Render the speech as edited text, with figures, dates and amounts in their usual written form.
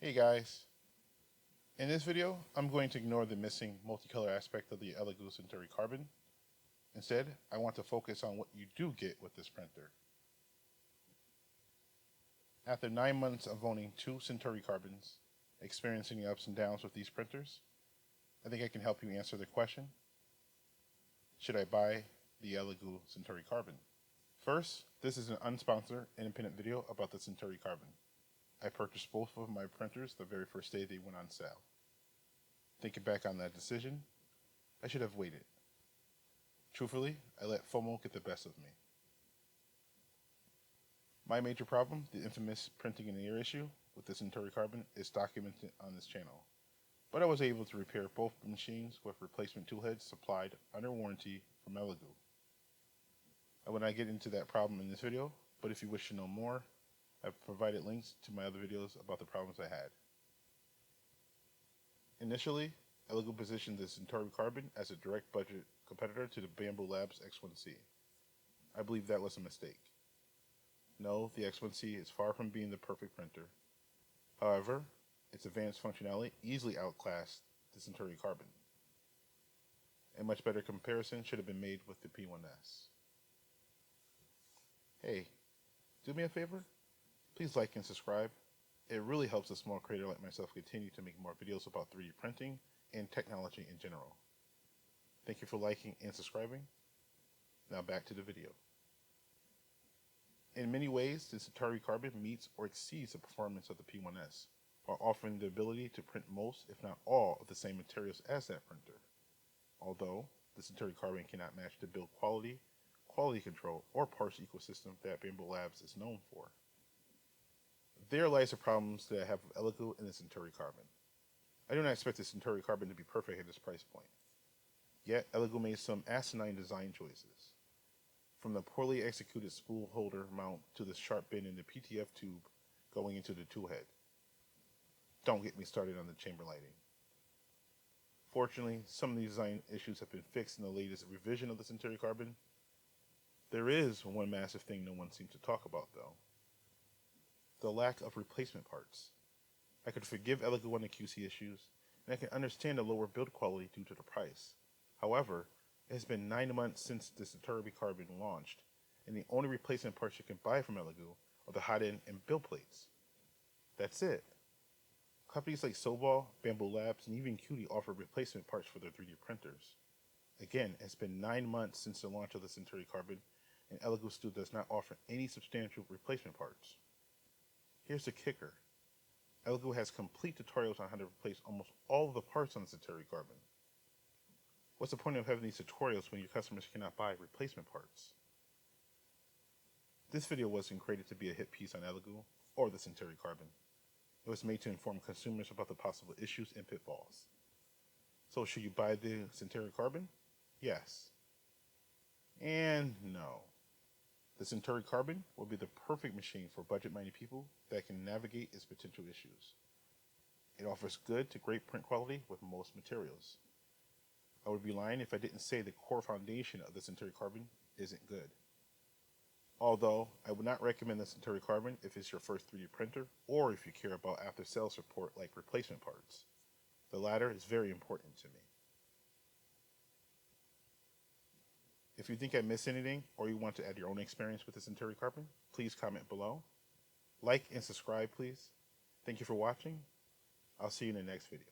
Hey guys, in this video I'm going to ignore the missing multicolor aspect of the Elegoo Centauri Carbon. Instead, I want to focus on what you do get with this printer. After 9 months of owning 2 Centauri Carbons, experiencing the ups and downs with these printers, I think I can help you answer the question, should I buy the Elegoo Centauri Carbon? First, this is an unsponsored independent video about the Centauri Carbon. I purchased both of my printers the very first day they went on sale. Thinking back on that decision, I should have waited. Truthfully, I let FOMO get the best of me. My major problem, the infamous printing in the air issue with the Centauri Carbon, is documented on this channel. But I was able to repair both machines with replacement tool heads supplied under warranty from Elegoo. I will not get into that problem in this video, but if you wish to know more, I've provided links to my other videos about the problems I had. Initially, Elegoo positioned the Centauri Carbon as a direct budget competitor to the Bamboo Labs X1C. I believe that was a mistake. No, the X1C is far from being the perfect printer. However, its advanced functionality easily outclassed the Centauri Carbon. A much better comparison should have been made with the P1S. Hey, do me a favor? Please like and subscribe. It really helps a small creator like myself continue to make more videos about 3D printing and technology in general. Thank you for liking and subscribing. Now back to the video. In many ways, the Centauri Carbon meets or exceeds the performance of the P1S, while offering the ability to print most, if not all, of the same materials as that printer. Although, the Centauri Carbon cannot match the build quality, quality control, or parts ecosystem that Bamboo Labs is known for. There lies the problems that I have with Elegoo and the Centauri Carbon. I do not expect the Centauri Carbon to be perfect at this price point. Yet, Elegoo made some asinine design choices. From the poorly executed spool holder mount to the sharp bend in the PTF tube going into the tool head. Don't get me started on the chamber lighting. Fortunately, some of the design issues have been fixed in the latest revision of the Centauri Carbon. There is one massive thing no one seems to talk about though. The lack of replacement parts. I could forgive Elegoo on the QC issues, and I can understand the lower build quality due to the price. However, it has been 9 months since the Centauri Carbon launched, and the only replacement parts you can buy from Elegoo are the hot end and build plates. That's it. Companies like Sobol, Bamboo Labs, and even Qt offer replacement parts for their 3D printers. Again, it's been 9 months since the launch of the Centauri Carbon, and Elegoo still does not offer any substantial replacement parts. Here's the kicker. Elegoo has complete tutorials on how to replace almost all of the parts on the Centauri Carbon. What's the point of having these tutorials when your customers cannot buy replacement parts? This video wasn't created to be a hit piece on Elegoo or the Centauri Carbon. It was made to inform consumers about the possible issues and pitfalls. So should you buy the Centauri Carbon? Yes. And no. The Centauri Carbon will be the perfect machine for budget-minded people that can navigate its potential issues. It offers good to great print quality with most materials. I would be lying if I didn't say the core foundation of the Centauri Carbon isn't good. Although, I would not recommend the Centauri Carbon if it's your first 3D printer or if you care about after-sales support like replacement parts. The latter is very important to me. If you think I missed anything or you want to add your own experience with the Centauri Carbon, please comment below. Like and subscribe, please. Thank you for watching. I'll see you in the next video.